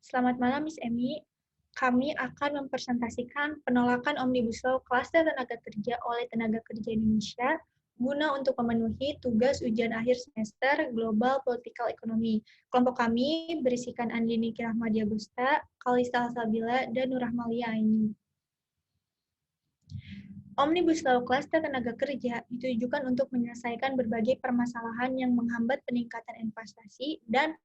Selamat malam, Miss Emi. Kami akan mempresentasikan penolakan Omnibus Law Klaster Tenaga Kerja oleh Tenaga Kerja Indonesia guna untuk memenuhi tugas ujian akhir semester Global Political Economy. Kelompok kami berisikan Andini Kirahmadi Agusta, Kalista Salsabila, dan Nurrahmalia Aini. Omnibus Law Klaster Tenaga Kerja ditujukan untuk menyelesaikan berbagai permasalahan yang menghambat peningkatan investasi dan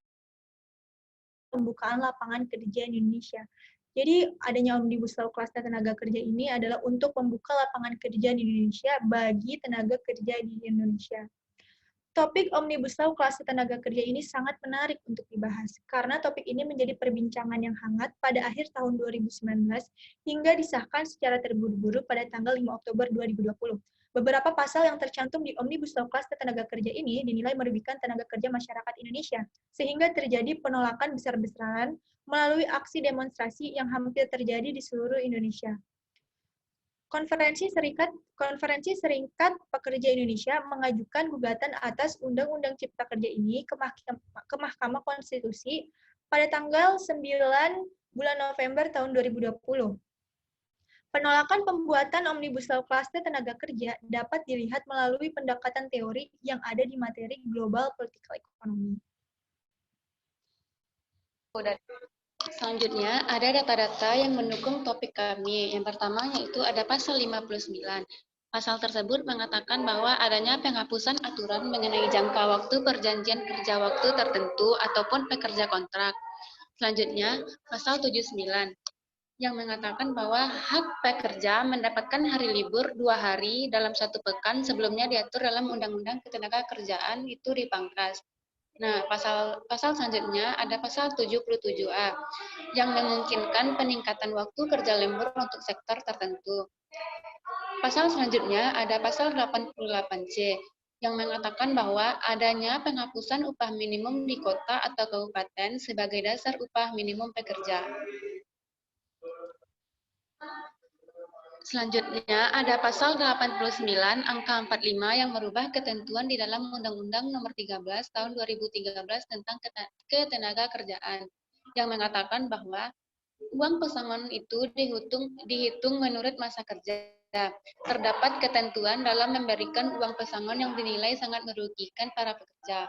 pembukaan lapangan kerja di Indonesia. Jadi adanya Omnibus Law Klaster Tenaga Kerja ini adalah untuk membuka lapangan kerja di Indonesia bagi tenaga kerja di Indonesia. Topik Omnibus Law Klaster Tenaga Kerja ini sangat menarik untuk dibahas, karena topik ini menjadi perbincangan yang hangat pada akhir tahun 2019 hingga disahkan secara terburu-buru pada tanggal 5 Oktober 2020. Beberapa pasal yang tercantum di Omnibus Law Klaster Tenaga Kerja ini dinilai merugikan tenaga kerja masyarakat Indonesia, sehingga terjadi penolakan besar-besaran melalui aksi demonstrasi yang hampir terjadi di seluruh Indonesia. Konferensi Serikat Pekerja Indonesia mengajukan gugatan atas Undang-Undang Cipta Kerja ini ke Mahkamah Konstitusi pada tanggal 9 bulan November tahun 2020. Penolakan pembuatan Omnibus Law Klaster Tenaga Kerja dapat dilihat melalui pendekatan teori yang ada di materi Global Political Economy. Selanjutnya, ada data-data yang mendukung topik kami. Yang pertama yaitu ada pasal 59. Pasal tersebut mengatakan bahwa adanya penghapusan aturan mengenai jangka waktu perjanjian kerja waktu tertentu ataupun pekerja kontrak. Selanjutnya, pasal 79 yang mengatakan bahwa hak pekerja mendapatkan hari libur 2 hari dalam 1 pekan sebelumnya diatur dalam Undang-Undang Ketenagakerjaan itu dipangkas. Nah, pasal selanjutnya ada pasal 77A yang memungkinkan peningkatan waktu kerja lembur untuk sektor tertentu. Pasal selanjutnya ada pasal 88C yang mengatakan bahwa adanya penghapusan upah minimum di kota atau kabupaten sebagai dasar upah minimum pekerja. Selanjutnya ada pasal 89 angka 45 yang merubah ketentuan di dalam Undang-Undang Nomor 13 tahun 2013 tentang ketenagakerjaan yang mengatakan bahwa uang pesangon itu dihitung menurut masa kerja. Terdapat ketentuan dalam memberikan uang pesangon yang dinilai sangat merugikan para pekerja.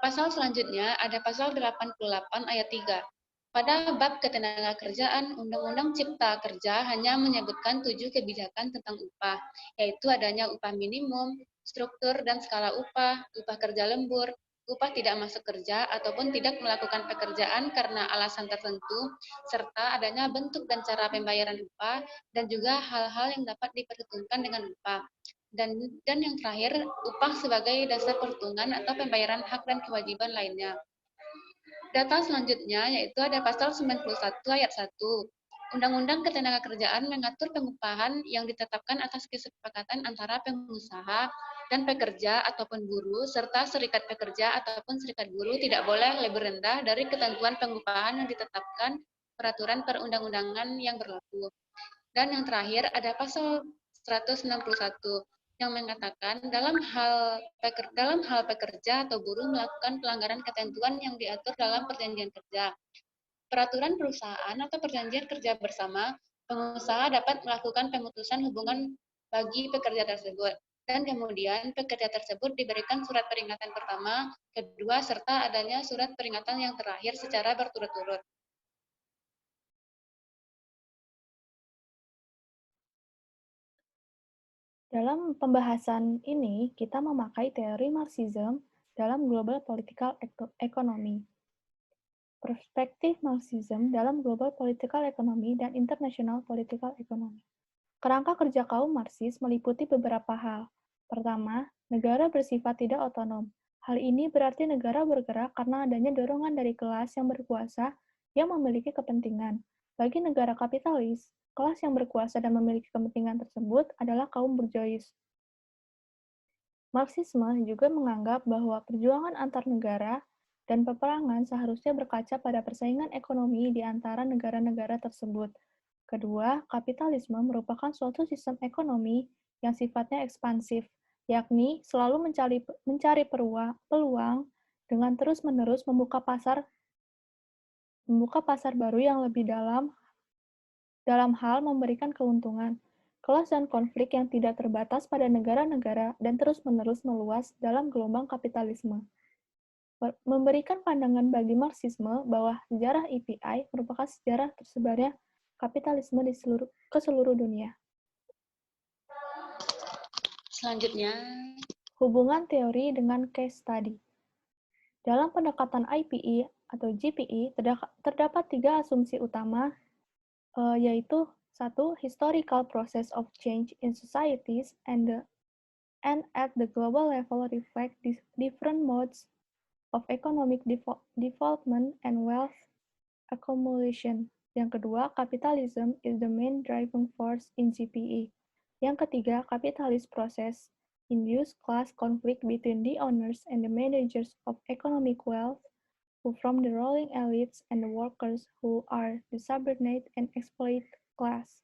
Pasal selanjutnya ada pasal 88 ayat 3. Pada bab ketenagakerjaan, Undang-Undang Cipta Kerja hanya menyebutkan 7 kebijakan tentang upah, yaitu adanya upah minimum, struktur dan skala upah, upah kerja lembur, upah tidak masuk kerja ataupun tidak melakukan pekerjaan karena alasan tertentu, serta adanya bentuk dan cara pembayaran upah, dan juga hal-hal yang dapat diperhitungkan dengan upah. Dan yang terakhir, upah sebagai dasar perhitungan atau pembayaran hak dan kewajiban lainnya. Data selanjutnya yaitu ada pasal 91 ayat 1. Undang-Undang Ketenagakerjaan mengatur pengupahan yang ditetapkan atas kesepakatan antara pengusaha dan pekerja ataupun buruh serta serikat pekerja ataupun serikat buruh tidak boleh lebih rendah dari ketentuan pengupahan yang ditetapkan peraturan perundang-undangan yang berlaku. Dan yang terakhir ada pasal 161 yang mengatakan dalam hal pekerja atau buruh melakukan pelanggaran ketentuan yang diatur dalam perjanjian kerja, peraturan perusahaan atau perjanjian kerja bersama, pengusaha dapat melakukan pemutusan hubungan bagi pekerja tersebut. Dan kemudian pekerja tersebut diberikan surat peringatan pertama, kedua, serta adanya surat peringatan yang terakhir secara berturut-turut. Dalam pembahasan ini, kita memakai teori Marxism dalam Global Political Economy. Perspektif Marxism dalam Global Political Economy dan International Political Economy. Kerangka kerja kaum Marxis meliputi beberapa hal. Pertama, negara bersifat tidak otonom. Hal ini berarti negara bergerak karena adanya dorongan dari kelas yang berkuasa yang memiliki kepentingan. Bagi negara kapitalis, kelas yang berkuasa dan memiliki kepentingan tersebut adalah kaum burjois. Marxisme juga menganggap bahwa perjuangan antar negara dan peperangan seharusnya berkaca pada persaingan ekonomi di antara negara-negara tersebut. Kedua, kapitalisme merupakan suatu sistem ekonomi yang sifatnya ekspansif, yakni selalu mencari peluang dengan terus-menerus membuka pasar membuka pasar baru yang lebih dalam hal memberikan keuntungan, kelas dan konflik yang tidak terbatas pada negara-negara dan terus-menerus meluas dalam gelombang kapitalisme. Memberikan pandangan bagi Marxisme bahwa sejarah EPI merupakan sejarah tersebarnya kapitalisme ke seluruh dunia. Selanjutnya, Hubungan teori dengan case study. Dalam pendekatan IPE atau GPE, terdapat 3 asumsi utama, yaitu 1. Historical process of change in societies and at the global level reflect different modes of economic development and wealth accumulation. Yang kedua, capitalism is the main driving force in GPE. Yang ketiga, capitalist process induce class conflict between the owners and the managers of economic wealth, who from the ruling elites and the workers who are the subordinate and exploit class.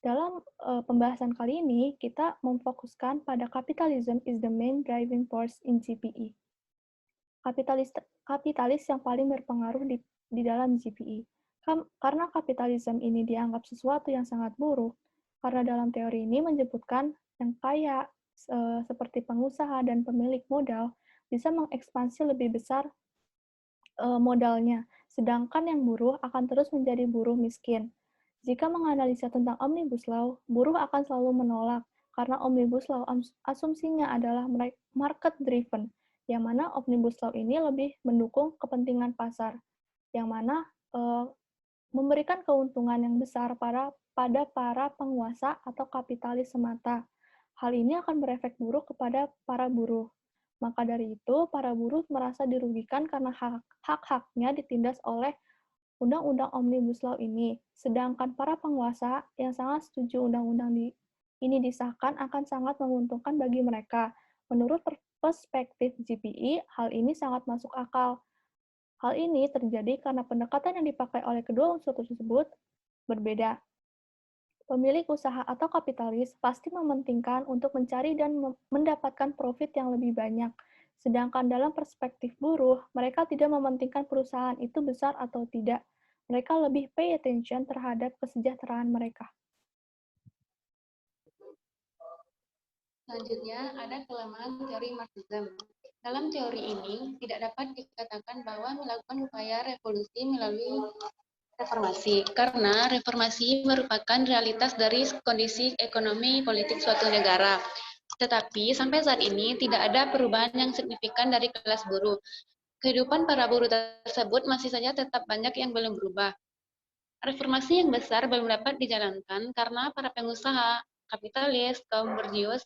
Dalam pembahasan kali ini, kita memfokuskan pada capitalism is the main driving force in GPE. Kapitalis yang paling berpengaruh di dalam GPE. Karena kapitalisme ini dianggap sesuatu yang sangat buruk, karena dalam teori ini menyebutkan yang kaya seperti pengusaha dan pemilik modal bisa mengekspansi lebih besar modalnya, sedangkan yang buruh akan terus menjadi buruh miskin. Jika menganalisa tentang Omnibus Law, buruh akan selalu menolak, karena Omnibus Law asumsinya adalah market-driven, yang mana Omnibus Law ini lebih mendukung kepentingan pasar, yang mana memberikan keuntungan yang besar pada para penguasa atau kapitalis semata. Hal ini akan berefek buruk kepada para buruh. Maka dari itu, para buruh merasa dirugikan karena hak-haknya ditindas oleh Undang-Undang Omnibus Law ini. Sedangkan para penguasa yang sangat setuju undang-undang ini disahkan akan sangat menguntungkan bagi mereka. Menurut perspektif GPE, hal ini sangat masuk akal. Hal ini terjadi karena pendekatan yang dipakai oleh kedua unsur tersebut berbeda. Pemilik usaha atau kapitalis pasti mementingkan untuk mencari dan mendapatkan profit yang lebih banyak. Sedangkan dalam perspektif buruh, mereka tidak mementingkan perusahaan itu besar atau tidak. Mereka lebih pay attention terhadap kesejahteraan mereka. selanjutnya ada kelemahan teori Marxism. Dalam teori ini, tidak dapat dikatakan bahwa melakukan upaya revolusi melalui reformasi, karena reformasi merupakan realitas dari kondisi ekonomi politik suatu negara. Tetapi sampai saat ini tidak ada perubahan yang signifikan dari kelas buruh. Kehidupan para buruh tersebut masih saja tetap banyak yang belum berubah. Reformasi yang besar belum dapat dijalankan karena para pengusaha, kapitalis, kaum borjuis,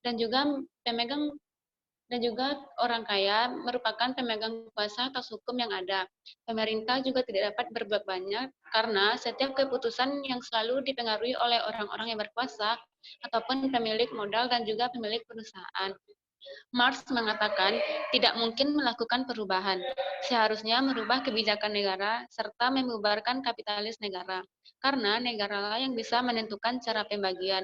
dan juga pemegang dan juga orang kaya merupakan pemegang kuasa atas hukum yang ada. Pemerintah juga tidak dapat berbuat banyak karena setiap keputusan yang selalu dipengaruhi oleh orang-orang yang berkuasa ataupun pemilik modal dan juga pemilik perusahaan. Marx mengatakan tidak mungkin melakukan perubahan. Seharusnya merubah kebijakan negara serta membubarkan kapitalis negara. Karena negara yang bisa menentukan cara pembagian.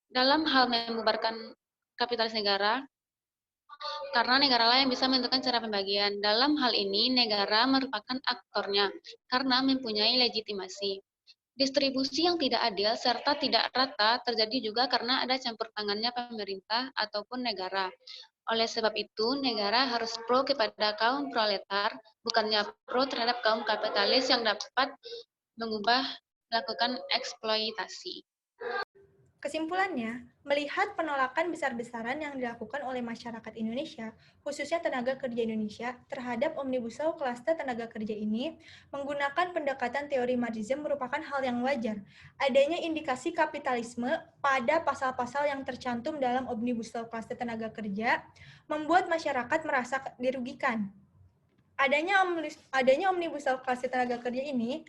Dalam hal membubarkan kapitalis negara, karena negara lain bisa menentukan cara pembagian. Dalam hal ini, negara merupakan aktornya karena mempunyai legitimasi. Distribusi yang tidak adil serta tidak rata terjadi juga karena ada campur tangannya pemerintah ataupun negara. Oleh sebab itu, negara harus pro kepada kaum proletar, bukannya pro terhadap kaum kapitalis yang dapat melakukan eksploitasi. Kesimpulannya, melihat penolakan besar-besaran yang dilakukan oleh masyarakat Indonesia, khususnya tenaga kerja Indonesia, terhadap Omnibus Law klaster tenaga kerja ini, menggunakan pendekatan teori Marxism merupakan hal yang wajar. Adanya indikasi kapitalisme pada pasal-pasal yang tercantum dalam Omnibus Law klaster tenaga kerja membuat masyarakat merasa dirugikan. Adanya Omnibus Law klaster tenaga kerja ini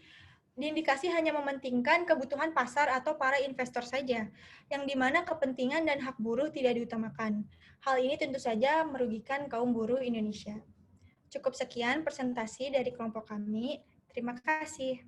diindikasi hanya mementingkan kebutuhan pasar atau para investor saja, yang dimana kepentingan dan hak buruh tidak diutamakan. Hal ini tentu saja merugikan kaum buruh Indonesia. Cukup sekian presentasi dari kelompok kami. Terima kasih.